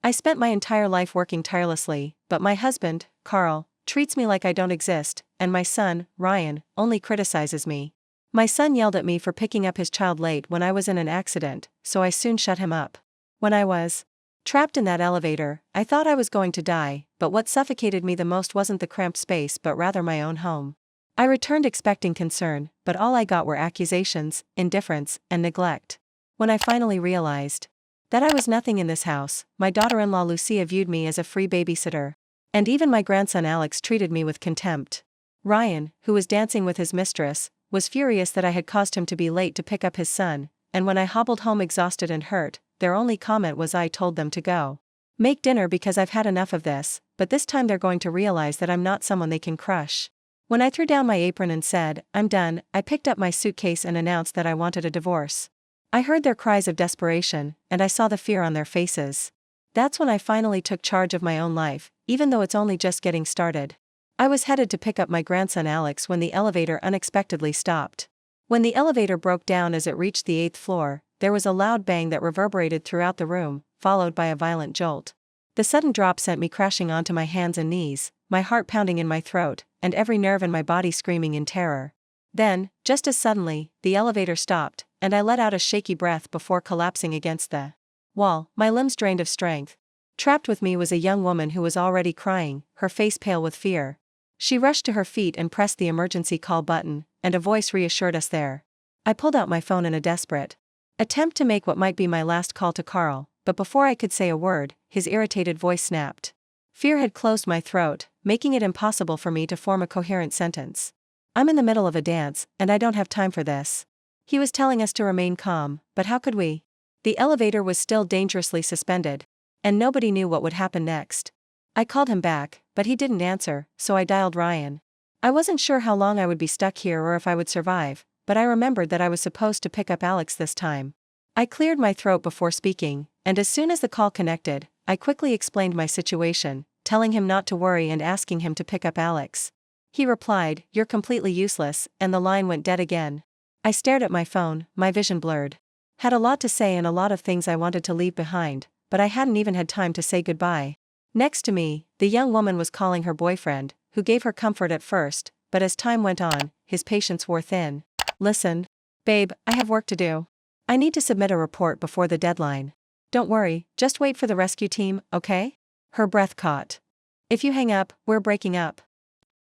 I spent my entire life working tirelessly, but my husband, Carl, treats me like I don't exist, and my son, Ryan, only criticizes me. My son yelled at me for picking up his child late when I was in an accident, so I soon shut him up. When I was trapped in that elevator, I thought I was going to die, but what suffocated me the most wasn't the cramped space but rather my own home. I returned expecting concern, but all I got were accusations, indifference, and neglect. When I finally realized that I was nothing in this house, my daughter-in-law Lucia viewed me as a free babysitter. And even my grandson Alex treated me with contempt. Ryan, who was dancing with his mistress, was furious that I had caused him to be late to pick up his son, and when I hobbled home exhausted and hurt, their only comment was I told them to go make dinner because I've had enough of this, but this time they're going to realize that I'm not someone they can crush. When I threw down my apron and said, "I'm done," I picked up my suitcase and announced that I wanted a divorce. I heard their cries of desperation, and I saw the fear on their faces. That's when I finally took charge of my own life, even though it's only just getting started. I was headed to pick up my grandson Alex when the elevator unexpectedly stopped. When the elevator broke down as it reached the 8th floor, there was a loud bang that reverberated throughout the room, followed by a violent jolt. The sudden drop sent me crashing onto my hands and knees, my heart pounding in my throat, and every nerve in my body screaming in terror. Then, just as suddenly, the elevator stopped, and I let out a shaky breath before collapsing against the wall, my limbs drained of strength. Trapped with me was a young woman who was already crying, her face pale with fear. She rushed to her feet and pressed the emergency call button, and a voice reassured us there. I pulled out my phone in a desperate attempt to make what might be my last call to Carl, but before I could say a word, his irritated voice snapped. Fear had closed my throat, making it impossible for me to form a coherent sentence. "I'm in the middle of a dance, and I don't have time for this." He was telling us to remain calm, but how could we? The elevator was still dangerously suspended, and nobody knew what would happen next. I called him back, but he didn't answer, so I dialed Ryan. I wasn't sure how long I would be stuck here or if I would survive, but I remembered that I was supposed to pick up Alex this time. I cleared my throat before speaking, and as soon as the call connected, I quickly explained my situation, telling him not to worry and asking him to pick up Alex. He replied, "You're completely useless," and the line went dead again. I stared at my phone, my vision blurred. Had a lot to say and a lot of things I wanted to leave behind, but I hadn't even had time to say goodbye. Next to me, the young woman was calling her boyfriend, who gave her comfort at first, but as time went on, his patience wore thin. "Listen, babe, I have work to do. I need to submit a report before the deadline. Don't worry, just wait for the rescue team, okay?" Her breath caught. "If you hang up, we're breaking up."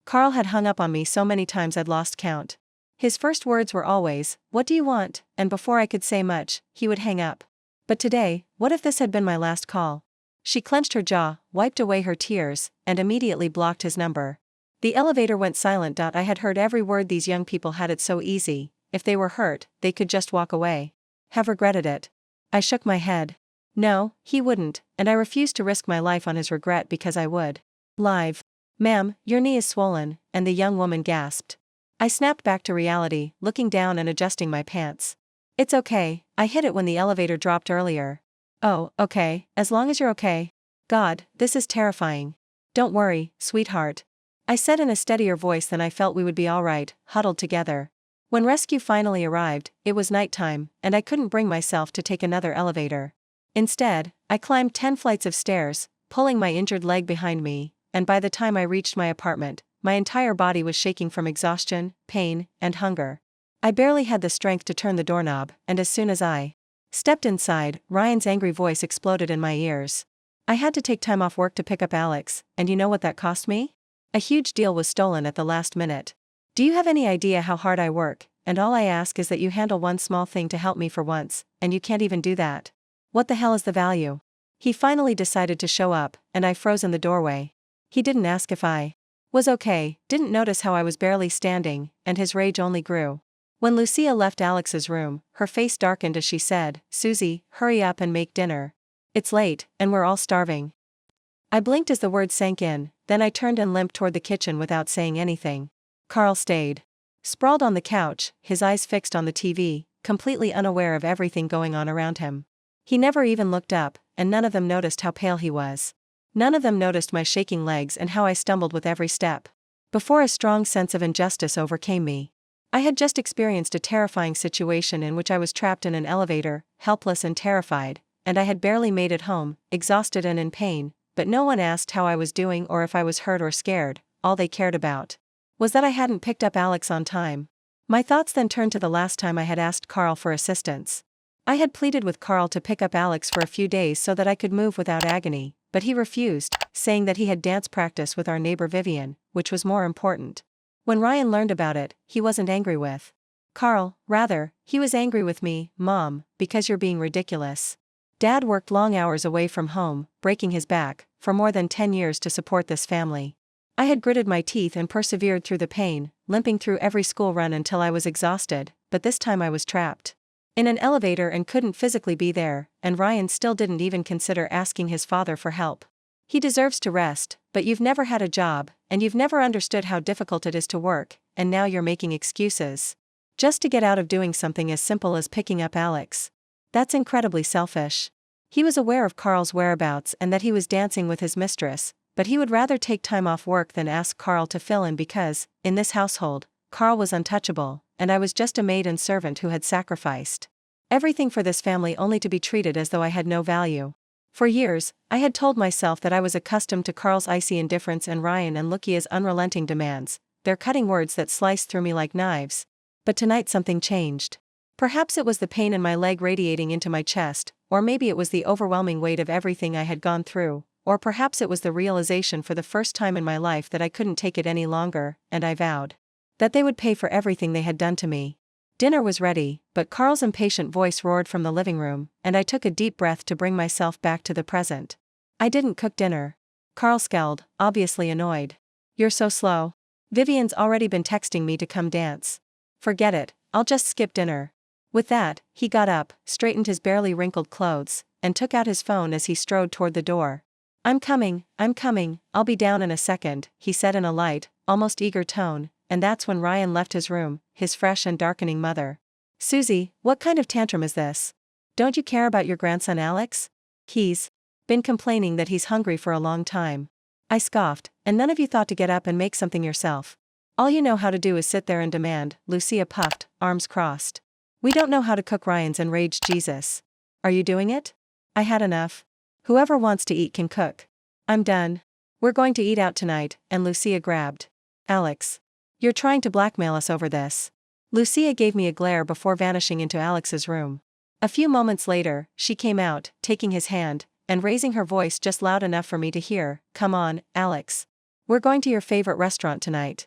Carl had hung up on me so many times I'd lost count. His first words were always, "What do you want?" and before I could say much, he would hang up. But today, what if this had been my last call? She clenched her jaw, wiped away her tears, and immediately blocked his number. The elevator went silent. I had heard every word. These young people had it so easy. If they were hurt, they could just walk away. Have regretted it. I shook my head. No, he wouldn't, and I refused to risk my life on his regret because I would. "Live. Ma'am, your knee is swollen," and the young woman gasped. I snapped back to reality, looking down and adjusting my pants. "It's okay, I hit it when the elevator dropped earlier." "Oh, okay, as long as you're okay." God, this is terrifying. "Don't worry, sweetheart," I said in a steadier voice than I felt. "We would be alright, huddled together." When rescue finally arrived, it was nighttime, and I couldn't bring myself to take another elevator. Instead, I climbed 10 flights of stairs, pulling my injured leg behind me, and by the time I reached my apartment, my entire body was shaking from exhaustion, pain, and hunger. I barely had the strength to turn the doorknob, and as soon as I stepped inside, Ryan's angry voice exploded in my ears. I had to take time off work to pick up Alex, and you know what that cost me? A huge deal was stolen at the last minute. Do you have any idea how hard I work, and all I ask is that you handle one small thing to help me for once, and you can't even do that? What the hell is the value? He finally decided to show up, and I froze in the doorway. He didn't ask if I was okay, didn't notice how I was barely standing, and his rage only grew. When Lucia left Alex's room, her face darkened as she said, "Susie, hurry up and make dinner. It's late, and we're all starving." I blinked as the words sank in, then I turned and limped toward the kitchen without saying anything. Carl stayed sprawled on the couch, his eyes fixed on the TV, completely unaware of everything going on around him. He never even looked up, and none of them noticed how pale he was. None of them noticed my shaking legs and how I stumbled with every step. Before a strong sense of injustice overcame me. I had just experienced a terrifying situation in which I was trapped in an elevator, helpless and terrified, and I had barely made it home, exhausted and in pain, but no one asked how I was doing or if I was hurt or scared. All they cared about was that I hadn't picked up Alex on time. My thoughts then turned to the last time I had asked Carl for assistance. I had pleaded with Carl to pick up Alex for a few days so that I could move without agony, but he refused, saying that he had dance practice with our neighbor Vivian, which was more important. When Ryan learned about it, he wasn't angry with Carl, rather, he was angry with me, Mom, because you're being ridiculous. Dad worked long hours away from home, breaking his back, for more than 10 years to support this family. I had gritted my teeth and persevered through the pain, limping through every school run until I was exhausted, but this time I was trapped in an elevator and couldn't physically be there, and Ryan still didn't even consider asking his father for help. He deserves to rest, but you've never had a job, and you've never understood how difficult it is to work, and now you're making excuses just to get out of doing something as simple as picking up Alex. That's incredibly selfish. He was aware of Carl's whereabouts and that he was dancing with his mistress, but he would rather take time off work than ask Carl to fill in because, in this household, Carl was untouchable, and I was just a maid and servant who had sacrificed everything for this family only to be treated as though I had no value. For years, I had told myself that I was accustomed to Carl's icy indifference and Ryan and Lukia's unrelenting demands, their cutting words that sliced through me like knives. But tonight something changed. Perhaps it was the pain in my leg radiating into my chest, or maybe it was the overwhelming weight of everything I had gone through, or perhaps it was the realization for the first time in my life that I couldn't take it any longer, and I vowed that they would pay for everything they had done to me. Dinner was ready, but Carl's impatient voice roared from the living room, and I took a deep breath to bring myself back to the present. I didn't cook dinner. Carl scowled, obviously annoyed. You're so slow. Vivian's already been texting me to come dance. Forget it, I'll just skip dinner. With that, he got up, straightened his barely wrinkled clothes, and took out his phone as he strode toward the door. I'm coming, I'll be down in a second, he said in a light, almost eager tone, and that's when Ryan left his room, his fresh and darkening mother. Susie, what kind of tantrum is this? Don't you care about your grandson Alex? He's been complaining that he's hungry for a long time. I scoffed, and none of you thought to get up and make something yourself. All you know how to do is sit there and demand, Lucia puffed, arms crossed. We don't know how to cook, Ryan's enraged Jesus. Are you doing it? I had enough. Whoever wants to eat can cook. I'm done. We're going to eat out tonight, and Lucia grabbed Alex. You're trying to blackmail us over this. Lucia gave me a glare before vanishing into Alex's room. A few moments later, she came out, taking his hand, and raising her voice just loud enough for me to hear, Come on, Alex. We're going to your favorite restaurant tonight.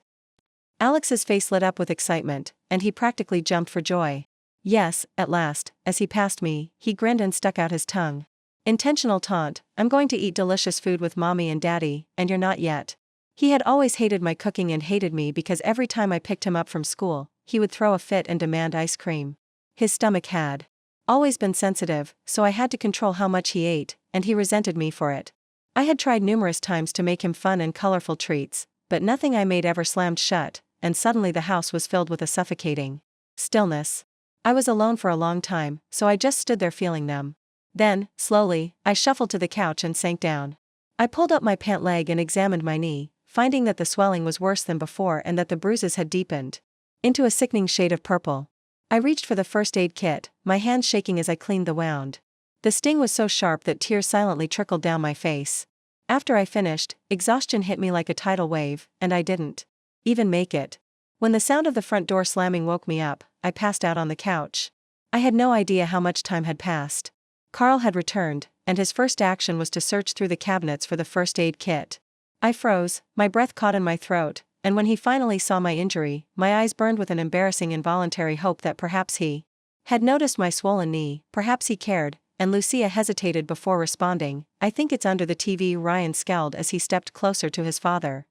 Alex's face lit up with excitement, and he practically jumped for joy. Yes, at last, as he passed me, he grinned and stuck out his tongue. Intentional taunt, I'm going to eat delicious food with Mommy and Daddy, and you're not yet. He had always hated my cooking and hated me because every time I picked him up from school, he would throw a fit and demand ice cream. His stomach had always been sensitive, so I had to control how much he ate, and he resented me for it. I had tried numerous times to make him fun and colorful treats, but nothing I made ever slammed shut, and suddenly the house was filled with a suffocating stillness. I was alone for a long time, so I just stood there feeling numb. Then, slowly, I shuffled to the couch and sank down. I pulled up my pant leg and examined my knee, finding that the swelling was worse than before and that the bruises had deepened into a sickening shade of purple. I reached for the first aid kit, my hands shaking as I cleaned the wound. The sting was so sharp that tears silently trickled down my face. After I finished, exhaustion hit me like a tidal wave, and I didn't even make it. When the sound of the front door slamming woke me up, I passed out on the couch. I had no idea how much time had passed. Carl had returned, and his first action was to search through the cabinets for the first aid kit. I froze, my breath caught in my throat, and when he finally saw my injury, my eyes burned with an embarrassing involuntary hope that perhaps he had noticed my swollen knee, perhaps he cared, and Lucia hesitated before responding, I think it's under the TV. Ryan scowled as he stepped closer to his father.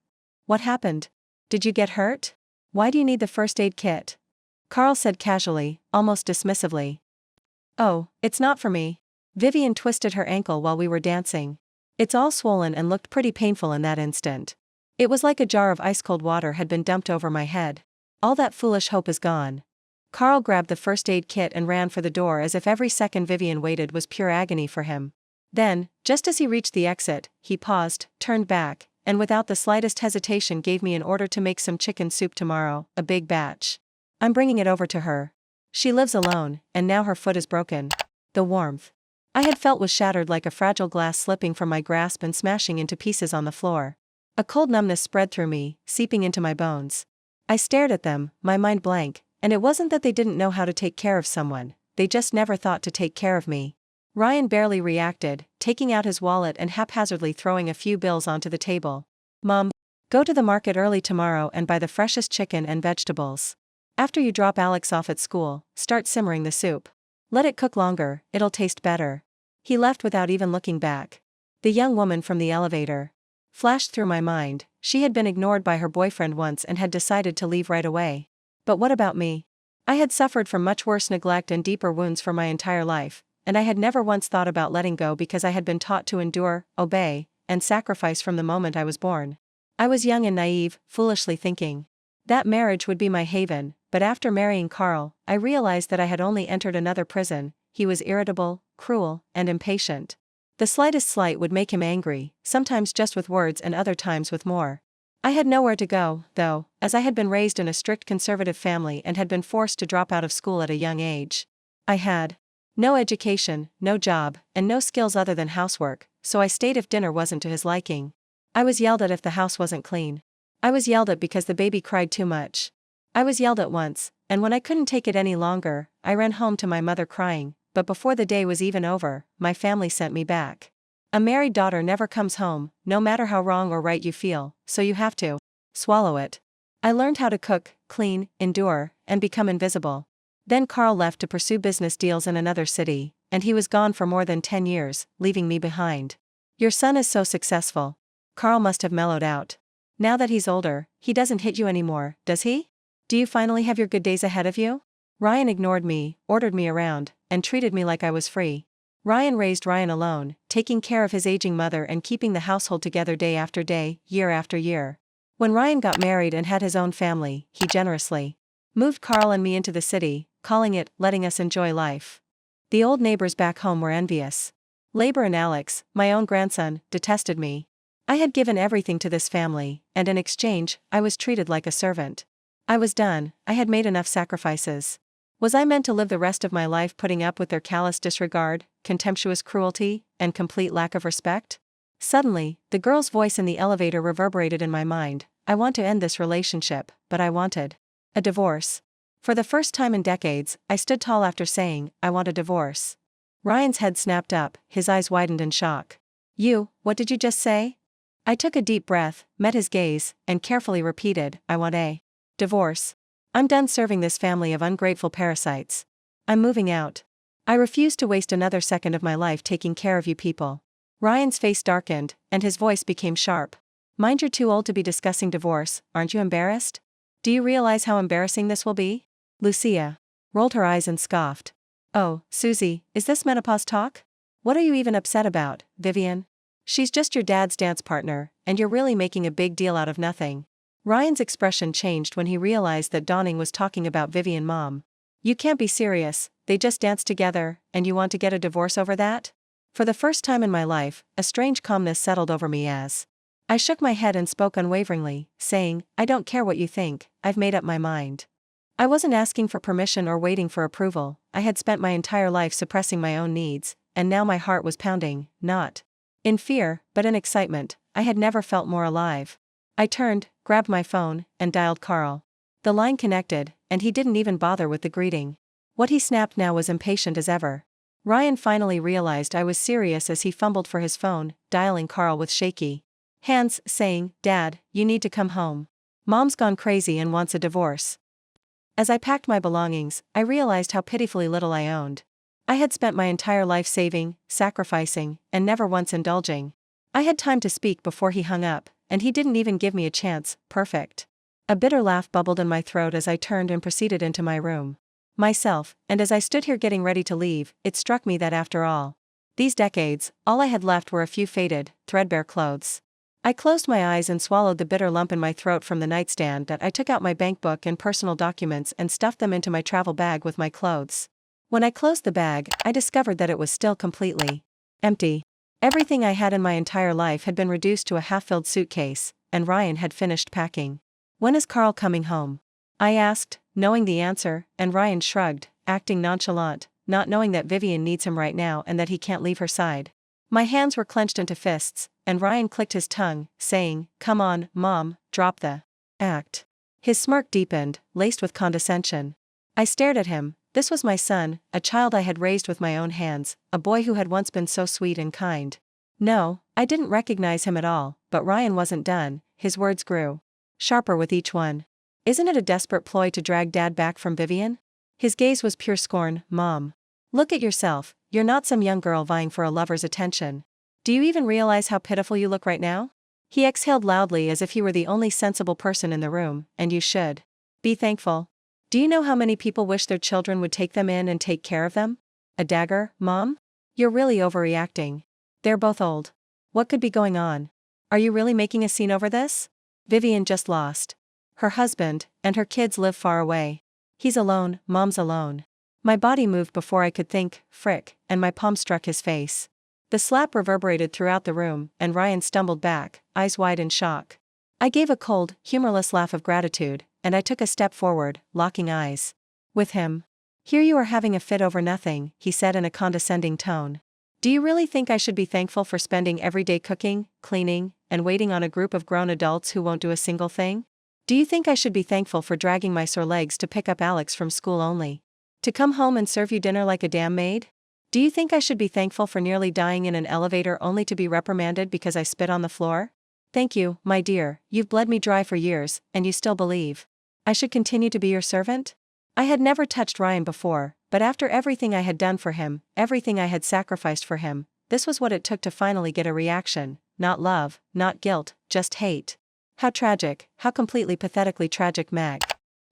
What happened? Did you get hurt? Why do you need the first aid kit? Carl said casually, almost dismissively. Oh, it's not for me. Vivian twisted her ankle while we were dancing. It's all swollen and looked pretty painful in that instant. It was like a jar of ice-cold water had been dumped over my head. All that foolish hope is gone. Carl grabbed the first aid kit and ran for the door as if every second Vivian waited was pure agony for him. Then, just as he reached the exit, he paused, turned back, and without the slightest hesitation gave me an order to make some chicken soup tomorrow, a big batch. I'm bringing it over to her. She lives alone, and now her foot is broken. The warmth I had felt was shattered like a fragile glass slipping from my grasp and smashing into pieces on the floor. A cold numbness spread through me, seeping into my bones. I stared at them, my mind blank, and it wasn't that they didn't know how to take care of someone, they just never thought to take care of me. Ryan barely reacted, taking out his wallet and haphazardly throwing a few bills onto the table. Mom, go to the market early tomorrow and buy the freshest chicken and vegetables. After you drop Alex off at school, start simmering the soup. Let it cook longer, it'll taste better. He left without even looking back. The young woman from the elevator flashed through my mind. She had been ignored by her boyfriend once and had decided to leave right away. But what about me? I had suffered from much worse neglect and deeper wounds for my entire life, and I had never once thought about letting go because I had been taught to endure, obey, and sacrifice from the moment I was born. I was young and naive, foolishly thinking that marriage would be my haven, but after marrying Carl, I realized that I had only entered another prison. He was irritable, cruel, and impatient. The slightest slight would make him angry, sometimes just with words and other times with more. I had nowhere to go, though, as I had been raised in a strict conservative family and had been forced to drop out of school at a young age. I had no education, no job, and no skills other than housework, so I stayed if dinner wasn't to his liking. I was yelled at if the house wasn't clean. I was yelled at because the baby cried too much. I was yelled at once, and when I couldn't take it any longer, I ran home to my mother crying, but before the day was even over, my family sent me back. A married daughter never comes home, no matter how wrong or right you feel, so you have to swallow it. I learned how to cook, clean, endure, and become invisible. Then Carl left to pursue business deals in another city, and he was gone for more than 10 years, leaving me behind. Your son is so successful. Carl must have mellowed out. Now that he's older, he doesn't hit you anymore, does he? Do you finally have your good days ahead of you? Ryan ignored me, ordered me around, and treated me like I was free. Ryan raised Ryan alone, taking care of his aging mother and keeping the household together day after day, year after year. When Ryan got married and had his own family, he generously moved Carl and me into the city, calling it letting us enjoy life. The old neighbors back home were envious. Labor and Alex, my own grandson, detested me. I had given everything to this family, and in exchange, I was treated like a servant. I was done, I had made enough sacrifices. Was I meant to live the rest of my life putting up with their callous disregard, contemptuous cruelty, and complete lack of respect? Suddenly, the girl's voice in the elevator reverberated in my mind. I want to end this relationship, but I wanted a divorce. For the first time in decades, I stood tall after saying, I want a divorce. Ryan's head snapped up, his eyes widened in shock. What did you just say? I took a deep breath, met his gaze, and carefully repeated, I want a divorce. I'm done serving this family of ungrateful parasites. I'm moving out. I refuse to waste another second of my life taking care of you people. Ryan's face darkened, and his voice became sharp. Mind you're too old to be discussing divorce, aren't you embarrassed? Do you realize how embarrassing this will be? Lucia rolled her eyes and scoffed. Oh, Susie, is this menopause talk? What are you even upset about, Vivian? She's just your dad's dance partner, and you're really making a big deal out of nothing. Ryan's expression changed when he realized that Dawning was talking about Vivian Mom. You can't be serious, they just danced together, and you want to get a divorce over that? For the first time in my life, a strange calmness settled over me as I shook my head and spoke unwaveringly, saying, I don't care what you think, I've made up my mind. I wasn't asking for permission or waiting for approval. I had spent my entire life suppressing my own needs, and now my heart was pounding, not in fear, but in excitement. I had never felt more alive. I turned, grabbed my phone, and dialed Carl. The line connected, and he didn't even bother with the greeting. What he snapped now was impatient as ever. Ryan finally realized I was serious as he fumbled for his phone, dialing Carl with shaky hands, saying, Dad, you need to come home. Mom's gone crazy and wants a divorce. As I packed my belongings, I realized how pitifully little I owned. I had spent my entire life saving, sacrificing, and never once indulging. I had time to speak before he hung up, and he didn't even give me a chance. Perfect. A bitter laugh bubbled in my throat as I turned and proceeded into my room. And as I stood here getting ready to leave, it struck me that after all these decades, all I had left were a few faded, threadbare clothes. I closed my eyes and swallowed the bitter lump in my throat from the nightstand. That I took out my bank book and personal documents and stuffed them into my travel bag with my clothes. When I closed the bag, I discovered that it was still completely empty. Everything I had in my entire life had been reduced to a half-filled suitcase, and Ryan had finished packing. When is Carl coming home? I asked, knowing the answer, and Ryan shrugged, acting nonchalant. not knowing that Vivian needs him right now and that he can't leave her side. My hands were clenched into fists, and Ryan clicked his tongue, saying, "Come on, Mom, drop the act." His smirk deepened, laced with condescension. I stared at him. This was my son, a child I had raised with my own hands, a boy who had once been so sweet and kind. No, I didn't recognize him at all, but Ryan wasn't done. His words grew sharper with each one. "Isn't it a desperate ploy to drag Dad back from Vivian?" His gaze was pure scorn. "Mom, look at yourself, you're not some young girl vying for a lover's attention. Do you even realize how pitiful you look right now?" He exhaled loudly as if he were the only sensible person in the room, "And you should be thankful. Do you know how many people wish their children would take them in and take care of them?" A dagger, Mom? You're really overreacting. They're both old. What could be going on? Are you really making a scene over this? Vivian just lost her husband, and her kids live far away. He's alone, Mom's alone. My body moved before I could think, frick, and my palm struck his face. The slap reverberated throughout the room, and Ryan stumbled back, eyes wide in shock. I gave a cold, humorless laugh of gratitude, and I took a step forward, locking eyes with him. "Here you are having a fit over nothing," he said in a condescending tone. "Do you really think I should be thankful for spending every day cooking, cleaning, and waiting on a group of grown adults who won't do a single thing? Do you think I should be thankful for dragging my sore legs to pick up Alex from school only to come home and serve you dinner like a damn maid? Do you think I should be thankful for nearly dying in an elevator only to be reprimanded because I spit on the floor? Thank you, my dear, you've bled me dry for years, and you still believe I should continue to be your servant?" I had never touched Ryan before, but after everything I had done for him, everything I had sacrificed for him, this was what it took to finally get a reaction. Not love, not guilt, just hate. How tragic, how completely pathetically tragic. Mag.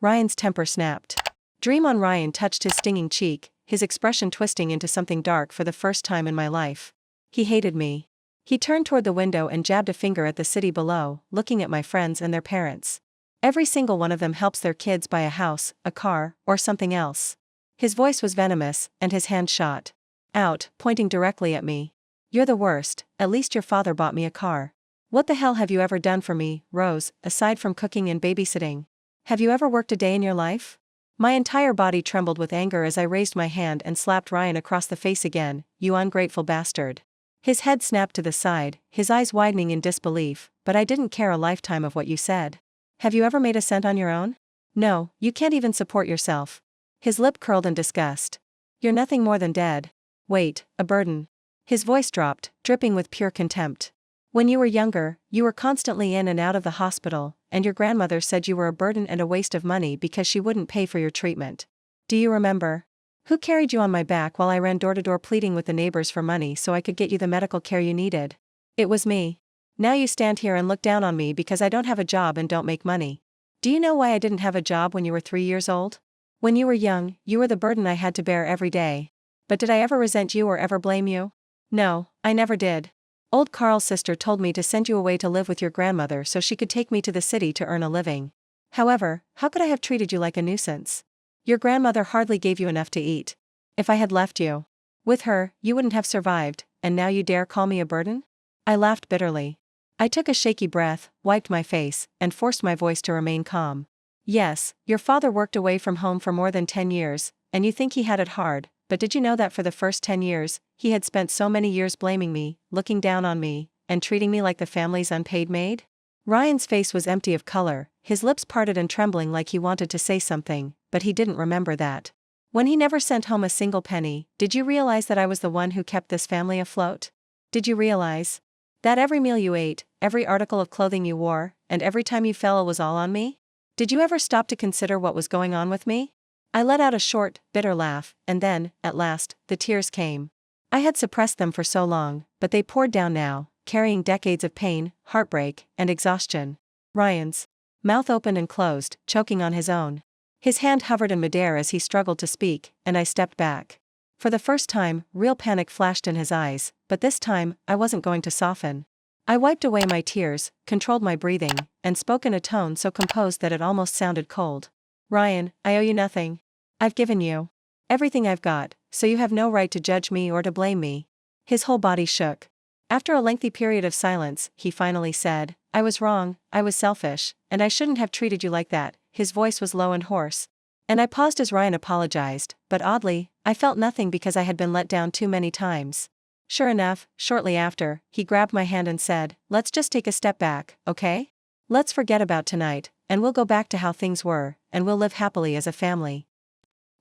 Ryan's temper snapped. Dream on. Ryan touched his stinging cheek, his expression twisting into something dark for the first time in my life. He hated me. He turned toward the window and jabbed a finger at the city below, looking at my friends and their parents. Every single one of them helps their kids buy a house, a car, or something else. His voice was venomous, and his hand shot out, pointing directly at me. "You're the worst, at least your father bought me a car. What the hell have you ever done for me, Rose, aside from cooking and babysitting? Have you ever worked a day in your life?" My entire body trembled with anger as I raised my hand and slapped Ryan across the face again. "You ungrateful bastard." His head snapped to the side, his eyes widening in disbelief. "But I didn't care a lifetime of what you said. Have you ever made a cent on your own? No, you can't even support yourself." His lip curled in disgust. "You're nothing more than dead. Wait, a burden." His voice dropped, dripping with pure contempt. "When you were younger, you were constantly in and out of the hospital, and your grandmother said you were a burden and a waste of money because she wouldn't pay for your treatment. Do you remember? Who carried you on my back while I ran door to door pleading with the neighbors for money so I could get you the medical care you needed? It was me. Now you stand here and look down on me because I don't have a job and don't make money. Do you know why I didn't have a job when you were 3 years old? When you were young, you were the burden I had to bear every day. But did I ever resent you or ever blame you? No, I never did. Old Carl's sister told me to send you away to live with your grandmother so she could take me to the city to earn a living. However, how could I have treated you like a nuisance? Your grandmother hardly gave you enough to eat. If I had left you with her, you wouldn't have survived, and now you dare call me a burden?" I laughed bitterly. I took a shaky breath, wiped my face, and forced my voice to remain calm. "Yes, your father worked away from home for more than 10 years, and you think he had it hard, but did you know that for the first 10 years, he had spent so many years blaming me, looking down on me, and treating me like the family's unpaid maid?" Ryan's face was empty of color, his lips parted and trembling like he wanted to say something, but he didn't remember that. "When he never sent home a single penny, did you realize that I was the one who kept this family afloat? Did you realize that every meal you ate, every article of clothing you wore, and every time you fell was all on me? Did you ever stop to consider what was going on with me?" I let out a short, bitter laugh, and then, at last, the tears came. I had suppressed them for so long, but they poured down now, carrying decades of pain, heartbreak, and exhaustion. Ryan's mouth opened and closed, choking on his own. His hand hovered in midair as he struggled to speak, and I stepped back. For the first time, real panic flashed in his eyes, but this time, I wasn't going to soften. I wiped away my tears, controlled my breathing, and spoke in a tone so composed that it almost sounded cold. "Ryan, I owe you nothing. I've given you everything I've got, so you have no right to judge me or to blame me." His whole body shook. After a lengthy period of silence, he finally said, "I was wrong, I was selfish, and I shouldn't have treated you like that." His voice was low and hoarse. And I paused as Ryan apologized, but oddly, I felt nothing because I had been let down too many times. Sure enough, shortly after, he grabbed my hand and said, "Let's just take a step back, okay? Let's forget about tonight, and we'll go back to how things were, and we'll live happily as a family."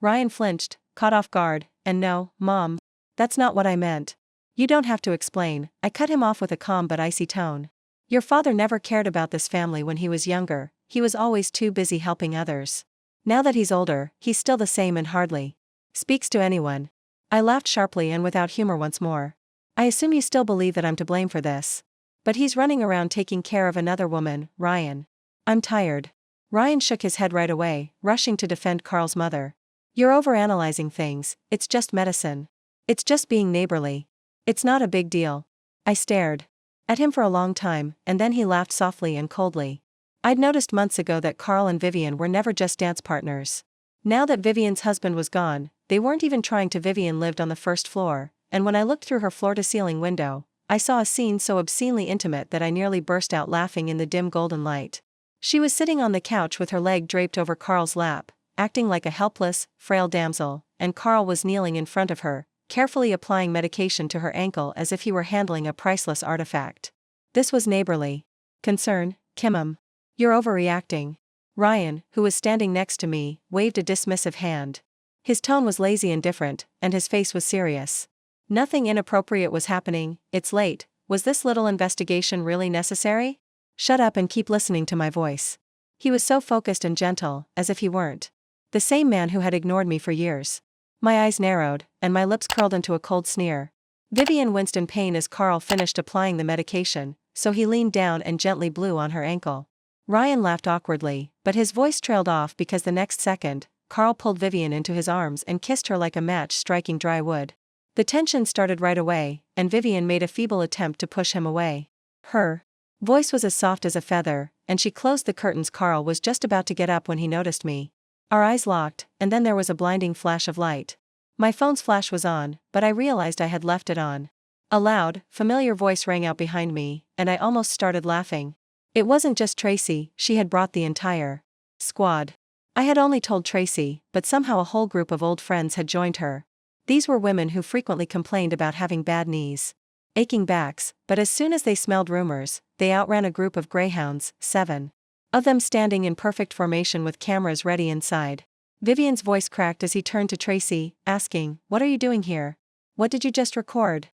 Ryan flinched, caught off guard, and "No, Mom. That's not what I meant. You don't have to explain," I cut him off with a calm but icy tone. "Your father never cared about this family when he was younger, he was always too busy helping others. Now that he's older, he's still the same and hardly speaks to anyone." I laughed sharply and without humor once more. "I assume you still believe that I'm to blame for this. But he's running around taking care of another woman, Ryan. I'm tired." Ryan shook his head right away, rushing to defend Carl's mother. "You're overanalyzing things, it's just medicine. It's just being neighborly. It's not a big deal." I stared at him for a long time, and then he laughed softly and coldly. I'd noticed months ago that Carl and Vivian were never just dance partners. Now that Vivian's husband was gone, they weren't even trying to. Vivian lived on the first floor, and when I looked through her floor-to-ceiling window, I saw a scene so obscenely intimate that I nearly burst out laughing in the dim golden light. She was sitting on the couch with her leg draped over Carl's lap, acting like a helpless, frail damsel, and Carl was kneeling in front of her, carefully applying medication to her ankle as if he were handling a priceless artifact. This was neighborly concern, Kimum. "You're overreacting." Ryan, who was standing next to me, waved a dismissive hand. His tone was lazy and different, and his face was serious. "Nothing inappropriate was happening, it's late. Was this little investigation really necessary? Shut up and keep listening to my voice." He was so focused and gentle, as if he weren't the same man who had ignored me for years. My eyes narrowed, and my lips curled into a cold sneer. Vivian winced in pain as Carl finished applying the medication, so he leaned down and gently blew on her ankle. Ryan laughed awkwardly, but his voice trailed off because the next second, Carl pulled Vivian into his arms and kissed her like a match striking dry wood. The tension started right away, and Vivian made a feeble attempt to push him away. Her voice was as soft as a feather, and she closed the curtains. Carl was just about to get up when he noticed me. Our eyes locked, and then there was a blinding flash of light. My phone's flash was on, but I realized I had left it on. A loud, familiar voice rang out behind me, and I almost started laughing. It wasn't just Tracy, she had brought the entire squad. I had only told Tracy, but somehow a whole group of old friends had joined her. These were women who frequently complained about having bad knees, aching backs, but as soon as they smelled rumors, they outran a group of greyhounds, 7 of them standing in perfect formation with cameras ready inside. Vivian's voice cracked as he turned to Tracy, asking, "What are you doing here? What did you just record?"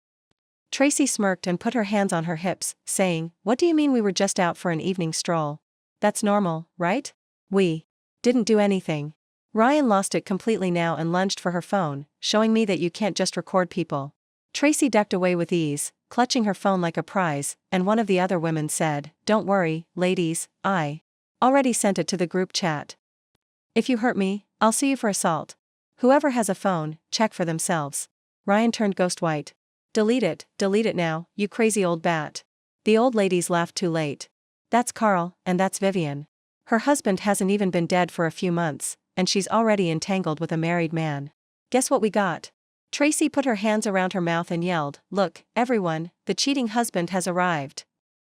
Tracy smirked and put her hands on her hips, saying, "What do you mean we were just out for an evening stroll? That's normal, right? We didn't do anything." Ryan lost it completely now and lunged for her phone, showing me that you can't just record people. Tracy ducked away with ease, clutching her phone like a prize, and one of the other women said, "Don't worry, ladies, I already sent it to the group chat. If you hurt me, I'll sue you for assault. Whoever has a phone, check for themselves." Ryan turned ghost white. Delete it now, you crazy old bat." The old ladies laughed too late. "That's Carl, and that's Vivian. Her husband hasn't even been dead for a few months, and she's already entangled with a married man. Guess what we got?" Tracy put her hands around her mouth and yelled, "Look, everyone, the cheating husband has arrived."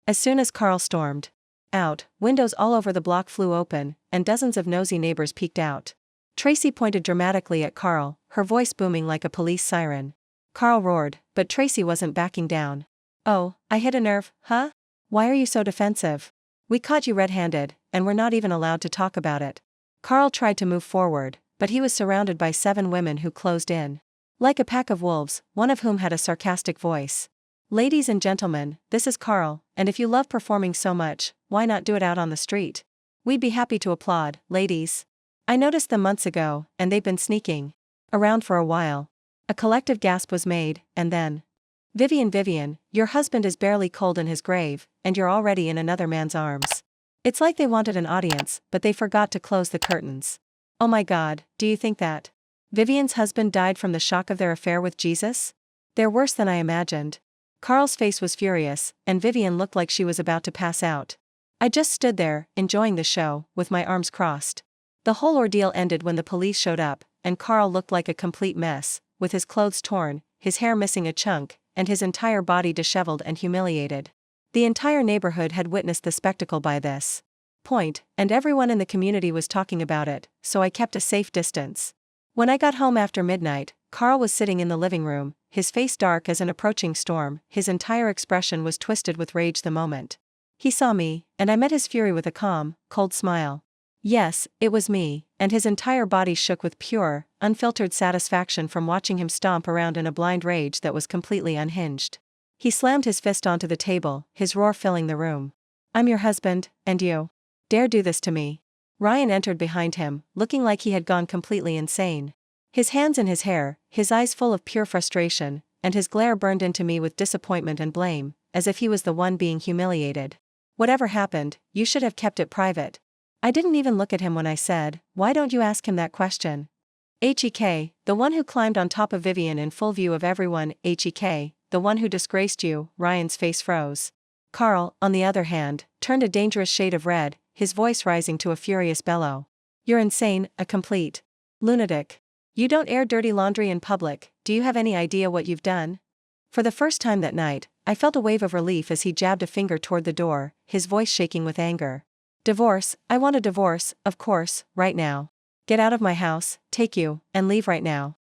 As soon as Carl stormed out, windows all over the block flew open, and dozens of nosy neighbors peeked out. Tracy pointed dramatically at Carl, her voice booming like a police siren. Carl roared, but Tracy wasn't backing down. "Oh, I hit a nerve, huh? Why are you so defensive? We caught you red-handed, and we're not even allowed to talk about it." Carl tried to move forward, but he was surrounded by 7 women who closed in like a pack of wolves, one of whom had a sarcastic voice. "Ladies and gentlemen, this is Carl, and if you love performing so much, why not do it out on the street? We'd be happy to applaud, ladies. I noticed them months ago, and they've been sneaking around for a while." A collective gasp was made, and then, Vivian, your husband is barely cold in his grave, and you're already in another man's arms." It's like they wanted an audience, but they forgot to close the curtains. "Oh my God, do you think that Vivian's husband died from the shock of their affair with Jesus? They're worse than I imagined." Carl's face was furious, and Vivian looked like she was about to pass out. I just stood there, enjoying the show, with my arms crossed. The whole ordeal ended when the police showed up, and Carl looked like a complete mess, with his clothes torn, his hair missing a chunk, and his entire body disheveled and humiliated. The entire neighborhood had witnessed the spectacle by this point, and everyone in the community was talking about it, so I kept a safe distance. When I got home after midnight, Carl was sitting in the living room, his face dark as an approaching storm, his entire expression was twisted with rage the moment he saw me, and I met his fury with a calm, cold smile. Yes, it was me, and his entire body shook with pure, unfiltered satisfaction from watching him stomp around in a blind rage that was completely unhinged. He slammed his fist onto the table, his roar filling the room. I'm your husband, and you dare do this to me? Ryan entered behind him, looking like he had gone completely insane. His hands in his hair, his eyes full of pure frustration, and his glare burned into me with disappointment and blame, as if he was the one being humiliated. Whatever happened, you should have kept it private. I didn't even look at him when I said, why don't you ask him that question? HEK, the one who climbed on top of Vivian in full view of everyone, HEK, the one who disgraced you. Ryan's face froze. Carl, on the other hand, turned a dangerous shade of red, his voice rising to a furious bellow. You're insane, a complete lunatic. You don't air dirty laundry in public. Do you have any idea what you've done? For the first time that night, I felt a wave of relief as he jabbed a finger toward the door, his voice shaking with anger. Divorce, I want a divorce, of course, right now. Get out of my house, take you, and leave right now.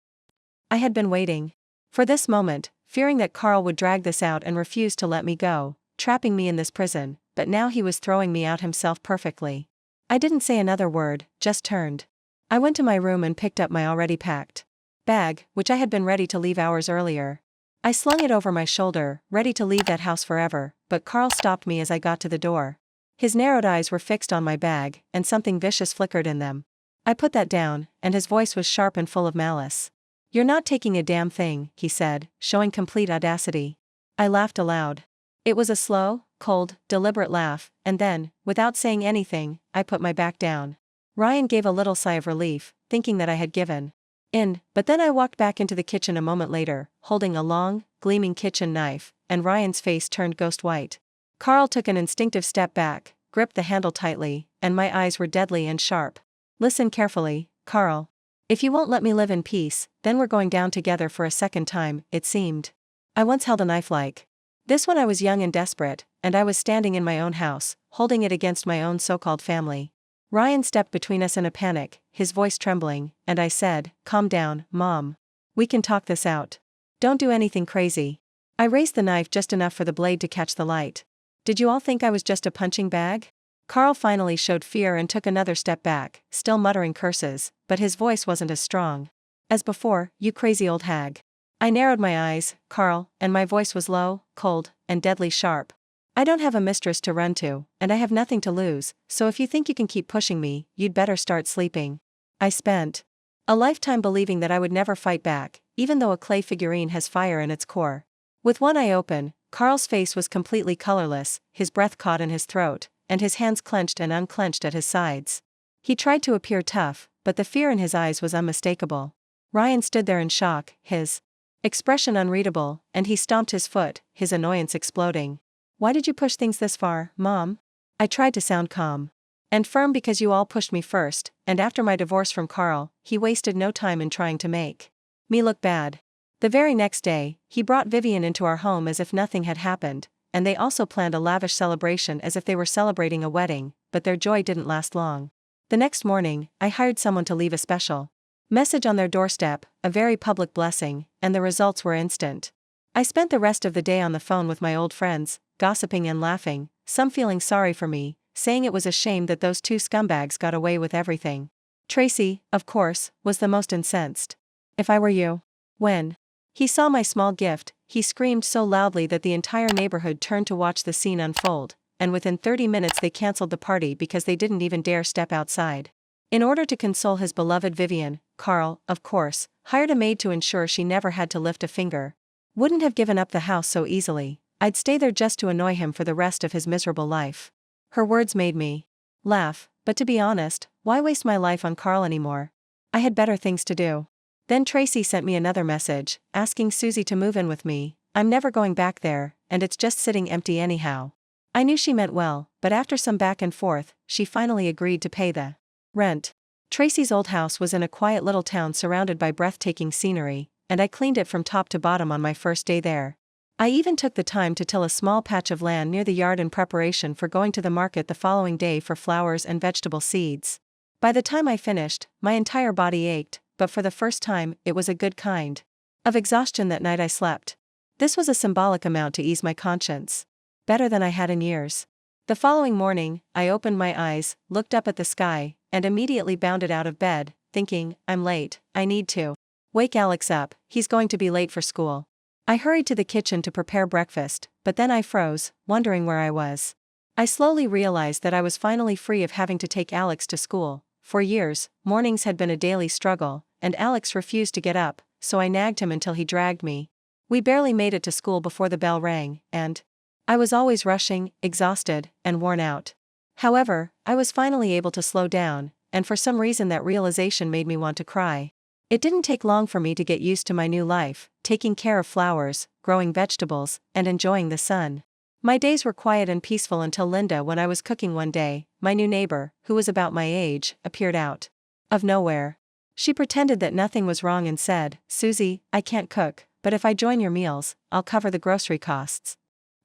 I had been waiting for this moment, fearing that Carl would drag this out and refuse to let me go, trapping me in this prison, but now he was throwing me out himself perfectly. I didn't say another word, just turned. I went to my room and picked up my already packed bag, which I had been ready to leave hours earlier. I slung it over my shoulder, ready to leave that house forever, but Carl stopped me as I got to the door. His narrowed eyes were fixed on my bag, and something vicious flickered in them. I put that down, and his voice was sharp and full of malice. You're not taking a damn thing, he said, showing complete audacity. I laughed aloud. It was a slow, cold, deliberate laugh, and then, without saying anything, I put my back down. Ryan gave a little sigh of relief, thinking that I had given in, but then I walked back into the kitchen a moment later, holding a long, gleaming kitchen knife, and Ryan's face turned ghost white. Carl took an instinctive step back, gripped the handle tightly, and my eyes were deadly and sharp. Listen carefully, Carl. If you won't let me live in peace, then we're going down together for a second time, it seemed. I once held a knife like this when I was young and desperate, and I was standing in my own house, holding it against my own so-called family. Ryan stepped between us in a panic, his voice trembling, and I said, calm down, Mom. We can talk this out. Don't do anything crazy. I raised the knife just enough for the blade to catch the light. Did you all think I was just a punching bag? Carl finally showed fear and took another step back, still muttering curses, but his voice wasn't as strong as before. You crazy old hag. I narrowed my eyes, Carl, and my voice was low, cold, and deadly sharp. I don't have a mistress to run to, and I have nothing to lose, so if you think you can keep pushing me, you'd better start sleeping. I spent a lifetime believing that I would never fight back, even though a clay figurine has fire in its core. With one eye open, Carl's face was completely colorless, his breath caught in his throat, and his hands clenched and unclenched at his sides. He tried to appear tough, but the fear in his eyes was unmistakable. Ryan stood there in shock, his expression unreadable, and he stomped his foot, his annoyance exploding. Why did you push things this far, Mom? I tried to sound calm and firm because you all pushed me first, and after my divorce from Carl, he wasted no time in trying to make me look bad. The very next day, he brought Vivian into our home as if nothing had happened, and they also planned a lavish celebration as if they were celebrating a wedding, but their joy didn't last long. The next morning, I hired someone to leave a special message on their doorstep, a very public blessing, and the results were instant. I spent the rest of the day on the phone with my old friends, gossiping and laughing, some feeling sorry for me, saying it was a shame that those two scumbags got away with everything. Tracy, of course, was the most incensed. If I were you. When he saw my small gift, he screamed so loudly that the entire neighborhood turned to watch the scene unfold, and within 30 minutes they canceled the party because they didn't even dare step outside. In order to console his beloved Vivian, Carl, of course, hired a maid to ensure she never had to lift a finger. Wouldn't have given up the house so easily. I'd stay there just to annoy him for the rest of his miserable life. Her words made me laugh, but to be honest, why waste my life on Carl anymore? I had better things to do. Then Tracy sent me another message, asking Susie to move in with me. I'm never going back there, and it's just sitting empty anyhow. I knew she meant well, but after some back and forth, she finally agreed to pay the rent. Tracy's old house was in a quiet little town surrounded by breathtaking scenery, and I cleaned it from top to bottom on my first day there. I even took the time to till a small patch of land near the yard in preparation for going to the market the following day for flowers and vegetable seeds. By the time I finished, my entire body ached, but for the first time, it was a good kind of exhaustion. That night I slept. This was a symbolic amount to ease my conscience. Better than I had in years. The following morning, I opened my eyes, looked up at the sky, and immediately bounded out of bed, thinking, I'm late, I need to wake Alex up, he's going to be late for school. I hurried to the kitchen to prepare breakfast, but then I froze, wondering where I was. I slowly realized that I was finally free of having to take Alex to school. For years, mornings had been a daily struggle, and Alex refused to get up, so I nagged him until he dragged me. We barely made it to school before the bell rang, and I was always rushing, exhausted, and worn out. However, I was finally able to slow down, and for some reason that realization made me want to cry. It didn't take long for me to get used to my new life, taking care of flowers, growing vegetables, and enjoying the sun. My days were quiet and peaceful until Linda, when I was cooking one day, my new neighbor, who was about my age, appeared out of nowhere. She pretended that nothing was wrong and said, Susie, I can't cook, but if I join your meals, I'll cover the grocery costs.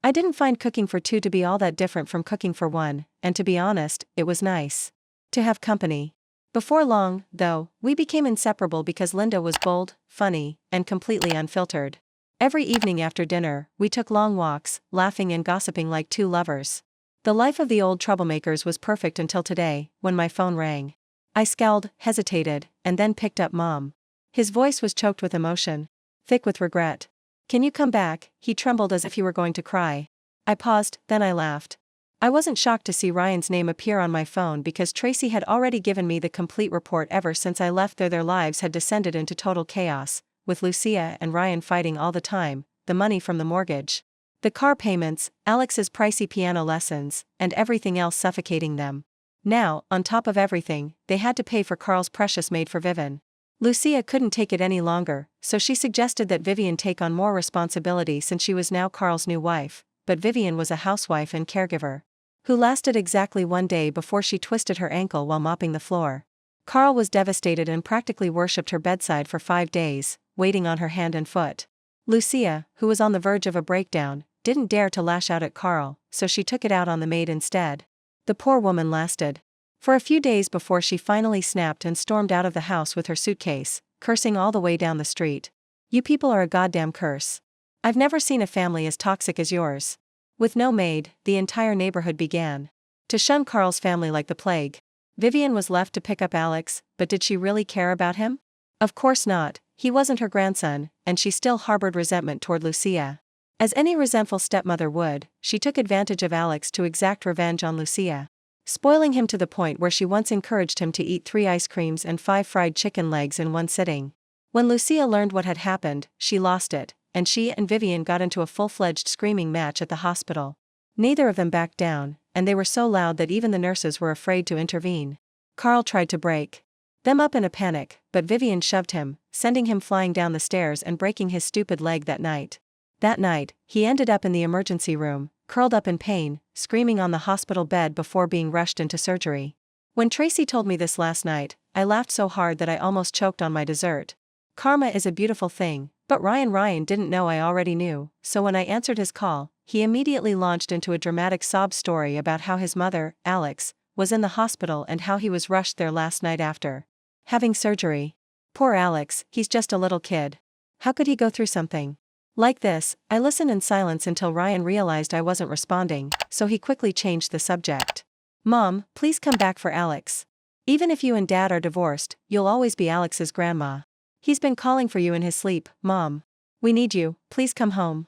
I didn't find cooking for two to be all that different from cooking for one, and to be honest, it was nice to have company. Before long, though, we became inseparable because Linda was bold, funny, and completely unfiltered. Every evening after dinner, we took long walks, laughing and gossiping like two lovers. The life of the old troublemakers was perfect until today, when my phone rang. I scowled, hesitated, and then picked up Mom. His voice was choked with emotion, thick with regret. Can you come back? He trembled as if he were going to cry. I paused, then I laughed. I wasn't shocked to see Ryan's name appear on my phone because Tracy had already given me the complete report. Ever since I left there, their lives had descended into total chaos, with Lucia and Ryan fighting all the time, the money from the mortgage, the car payments, Alex's pricey piano lessons, and everything else suffocating them. Now, on top of everything, they had to pay for Carl's precious maid for Vivian. Lucia couldn't take it any longer, so she suggested that Vivian take on more responsibility since she was now Carl's new wife, but Vivian was a housewife and caregiver who lasted exactly one day before she twisted her ankle while mopping the floor. Carl was devastated and practically worshipped her bedside for 5 days, waiting on her hand and foot. Lucia, who was on the verge of a breakdown, didn't dare to lash out at Carl, so she took it out on the maid instead. The poor woman lasted for a few days before she finally snapped and stormed out of the house with her suitcase, cursing all the way down the street. You people are a goddamn curse. I've never seen a family as toxic as yours. With no maid, the entire neighborhood began to shun Carl's family like the plague. Vivian was left to pick up Alex, but did she really care about him? Of course not, he wasn't her grandson, and she still harbored resentment toward Lucia. As any resentful stepmother would, she took advantage of Alex to exact revenge on Lucia, spoiling him to the point where she once encouraged him to eat 3 ice creams and 5 fried chicken legs in one sitting. When Lucia learned what had happened, she lost it, and she and Vivian got into a full-fledged screaming match at the hospital. Neither of them backed down, and they were so loud that even the nurses were afraid to intervene. Carl tried to break them up in a panic, but Vivian shoved him, sending him flying down the stairs and breaking his stupid leg that night. That night, he ended up in the emergency room, curled up in pain, screaming on the hospital bed before being rushed into surgery. When Tracy told me this last night, I laughed so hard that I almost choked on my dessert. Karma is a beautiful thing, but Ryan didn't know I already knew, so when I answered his call, he immediately launched into a dramatic sob story about how his mother, Alex, was in the hospital and how he was rushed there last night after having surgery. Poor Alex, he's just a little kid. How could he go through something like this? I listened in silence until Ryan realized I wasn't responding, so he quickly changed the subject. Mom, please come back for Alex. Even if you and Dad are divorced, you'll always be Alex's grandma. He's been calling for you in his sleep, Mom. We need you, please come home.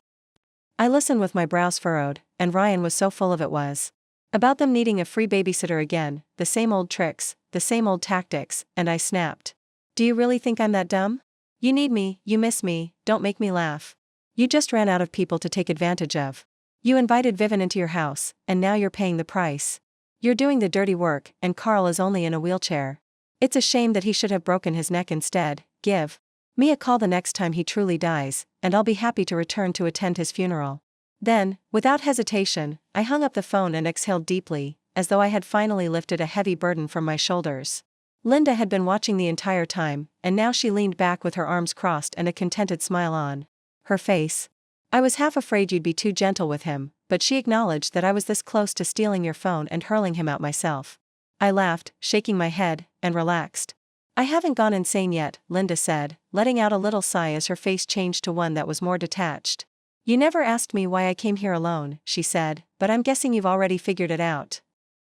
I listened with my brows furrowed, and Ryan was so full of it was about them needing a free babysitter again, the same old tricks, the same old tactics, and I snapped. Do you really think I'm that dumb? You need me, you miss me, don't make me laugh. You just ran out of people to take advantage of. You invited Vivian into your house, and now you're paying the price. You're doing the dirty work, and Carl is only in a wheelchair. It's a shame that he should have broken his neck instead. Give me a call the next time he truly dies, and I'll be happy to return to attend his funeral. Then, without hesitation, I hung up the phone and exhaled deeply, as though I had finally lifted a heavy burden from my shoulders. Linda had been watching the entire time, and now she leaned back with her arms crossed and a contented smile on her face. I was half afraid you'd be too gentle with him, but she acknowledged that I was this close to stealing your phone and hurling him out myself. I laughed, shaking my head, and relaxed. I haven't gone insane yet, Linda said, letting out a little sigh as her face changed to one that was more detached. You never asked me why I came here alone, she said, but I'm guessing you've already figured it out.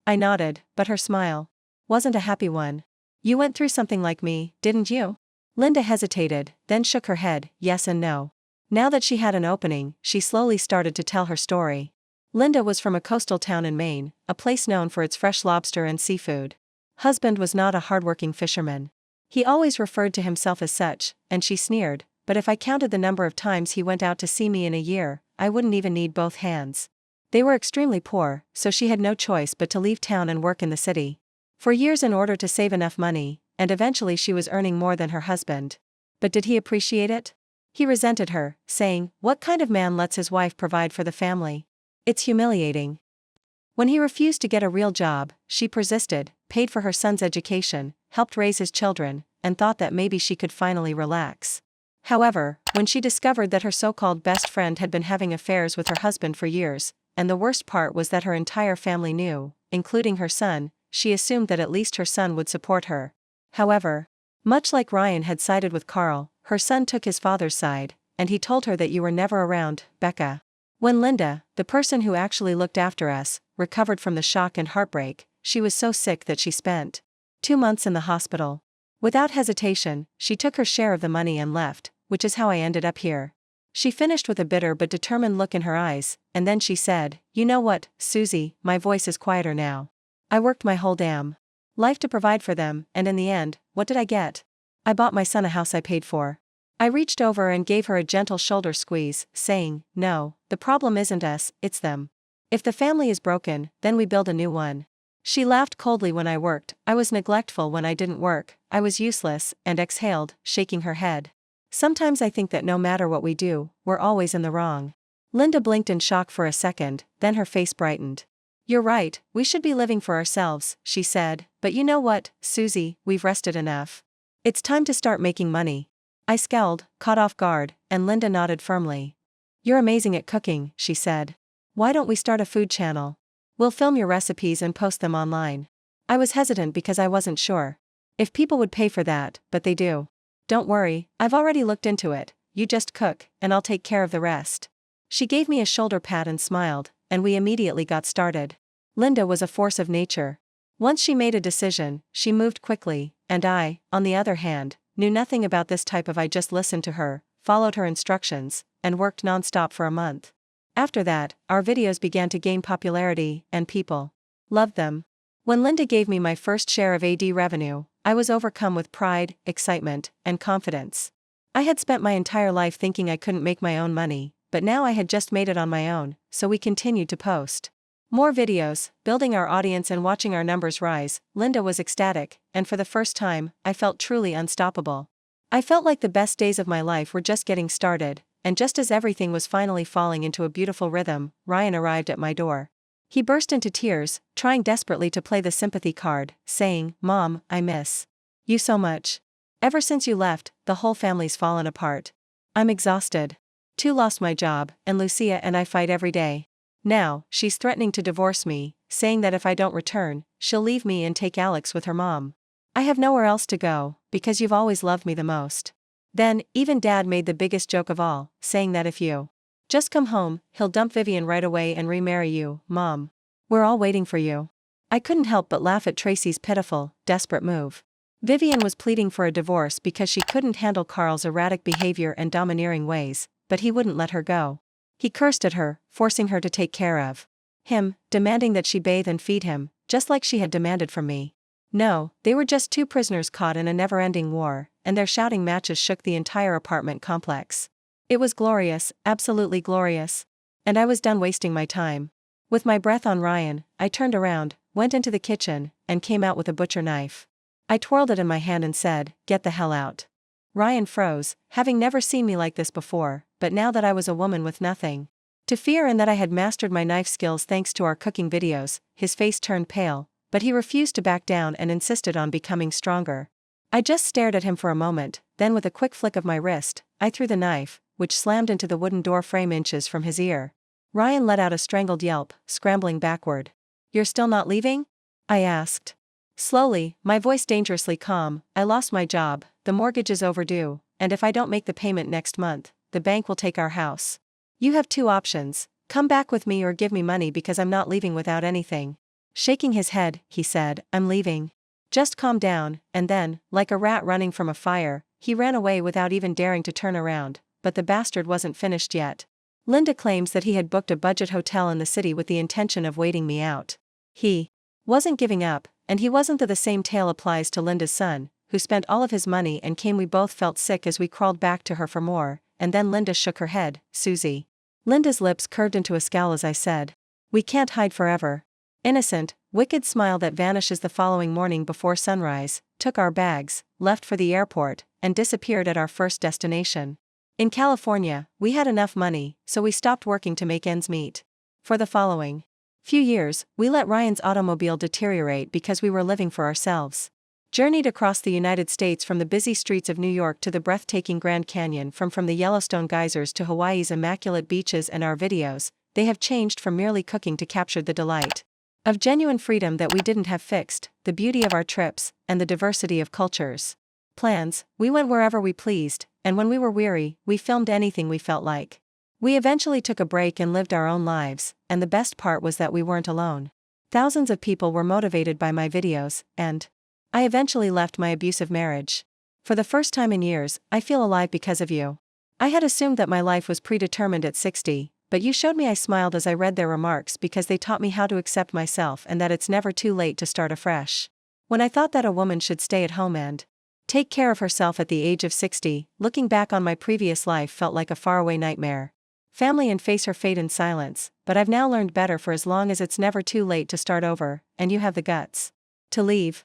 I nodded, but her smile wasn't a happy one. You went through something like me, didn't you? Linda hesitated, then shook her head, yes and no. Now that she had an opening, she slowly started to tell her story. Linda was from a coastal town in Maine, a place known for its fresh lobster and seafood. Husband was not a hardworking fisherman. He always referred to himself as such, and she sneered, but if I counted the number of times he went out to see me in a year, I wouldn't even need both hands. They were extremely poor, so she had no choice but to leave town and work in the city. For years in order to save enough money, and eventually she was earning more than her husband. But did he appreciate it? He resented her, saying, "What kind of man lets his wife provide for the family? It's humiliating." When he refused to get a real job, she persisted, paid for her son's education, helped raise his children, and thought that maybe she could finally relax. However, when she discovered that her so-called best friend had been having affairs with her husband for years, and the worst part was that her entire family knew, including her son, she assumed that at least her son would support her. However, much like Ryan had sided with Carl, her son took his father's side, and he told her that you were never around, Becca. When Linda, the person who actually looked after us, recovered from the shock and heartbreak, she was so sick that she spent 2 months in the hospital. Without hesitation, she took her share of the money and left, which is how I ended up here. She finished with a bitter but determined look in her eyes, and then she said, "You know what, Susie," my voice is quieter now. "I worked my whole damn life to provide for them, and in the end, what did I get? I bought my son a house I paid for." I reached over and gave her a gentle shoulder squeeze, saying, "No, the problem isn't us, it's them. If the family is broken, then we build a new one." She laughed coldly when I worked, I was neglectful when I didn't work, I was useless, and exhaled, shaking her head. "Sometimes I think that no matter what we do, we're always in the wrong." Linda blinked in shock for a second, then her face brightened. "You're right, we should be living for ourselves," she said, "but you know what, Susie, we've rested enough. It's time to start making money." I scowled, caught off guard, and Linda nodded firmly. "You're amazing at cooking," she said. "Why don't we start a food channel? We'll film your recipes and post them online." I was hesitant because I wasn't sure if people would pay for that, but they do. "Don't worry, I've already looked into it, you just cook, and I'll take care of the rest." She gave me a shoulder pat and smiled, and we immediately got started. Linda was a force of nature. Once she made a decision, she moved quickly, and I, on the other hand, knew nothing about this type of I just listened to her, followed her instructions, and worked non-stop for a month. After that, our videos began to gain popularity, and people loved them. When Linda gave me my first share of ad revenue, I was overcome with pride, excitement, and confidence. I had spent my entire life thinking I couldn't make my own money, but now I had just made it on my own, so we continued to post more videos, building our audience and watching our numbers rise. Linda was ecstatic, and for the first time, I felt truly unstoppable. I felt like the best days of my life were just getting started, and just as everything was finally falling into a beautiful rhythm, Ryan arrived at my door. He burst into tears, trying desperately to play the sympathy card, saying, "Mom, I miss you so much. Ever since you left, the whole family's fallen apart. I'm exhausted. Too lost my job, and Lucia and I fight every day. Now, she's threatening to divorce me, saying that if I don't return, she'll leave me and take Alex with her mom. I have nowhere else to go, because you've always loved me the most." Then, even Dad made the biggest joke of all, saying that if you just come home, he'll dump Vivian right away and remarry you, Mom. We're all waiting for you. I couldn't help but laugh at Tracy's pitiful, desperate move. Vivian was pleading for a divorce because she couldn't handle Carl's erratic behavior and domineering ways, but he wouldn't let her go. He cursed at her, forcing her to take care of him, demanding that she bathe and feed him, just like she had demanded from me. No, they were just two prisoners caught in a never-ending war, and their shouting matches shook the entire apartment complex. It was glorious, absolutely glorious. And I was done wasting my time. With my breath on Ryan, I turned around, went into the kitchen, and came out with a butcher knife. I twirled it in my hand and said, "Get the hell out." Ryan froze, having never seen me like this before, but now that I was a woman with nothing to fear and that I had mastered my knife skills thanks to our cooking videos, his face turned pale, but he refused to back down and insisted on becoming stronger. I just stared at him for a moment, then with a quick flick of my wrist, I threw the knife, which slammed into the wooden door frame inches from his ear. Ryan let out a strangled yelp, scrambling backward. "You're still not leaving?" I asked. Slowly, my voice dangerously calm, I lost my job, the mortgage is overdue, and if I don't make the payment next month, the bank will take our house. You have two options, come back with me or give me money because I'm not leaving without anything. Shaking his head, he said, I'm leaving. Just calm down, and then, like a rat running from a fire, he ran away without even daring to turn around, but the bastard wasn't finished yet. Linda claims that he had booked a budget hotel in the city with the intention of waiting me out. He wasn't giving up, and he wasn't. The same tale applies to Linda's son, who spent all of his money and came. We both felt sick as we crawled back to her for more, and then Linda shook her head, Susie. Linda's lips curved into a scowl as I said, we can't hide forever. Innocent, wicked smile that vanishes the following morning before sunrise, took our bags, left for the airport, and disappeared at our first destination. In California, we had enough money, so we stopped working to make ends meet. For the following few years, we let Ryan's automobile deteriorate because we were living for ourselves. Journeyed across the United States from the busy streets of New York to the breathtaking Grand Canyon, from the Yellowstone geysers to Hawaii's immaculate beaches, and our videos, they have changed from merely cooking to captured the delight of genuine freedom that we didn't have fixed, the beauty of our trips, and the diversity of cultures. Plans, we went wherever we pleased, and when we were weary, we filmed anything we felt like. We eventually took a break and lived our own lives, and the best part was that we weren't alone. Thousands of people were motivated by my videos, and I eventually left my abusive marriage. For the first time in years, I feel alive because of you. I had assumed that my life was predetermined at 60, but you showed me. I smiled as I read their remarks because they taught me how to accept myself and that it's never too late to start afresh. When I thought that a woman should stay at home and take care of herself at the age of 60, looking back on my previous life felt like a faraway nightmare. Family and face her fate in silence, but I've now learned better. For as long as it's never too late to start over, and you have the guts to leave.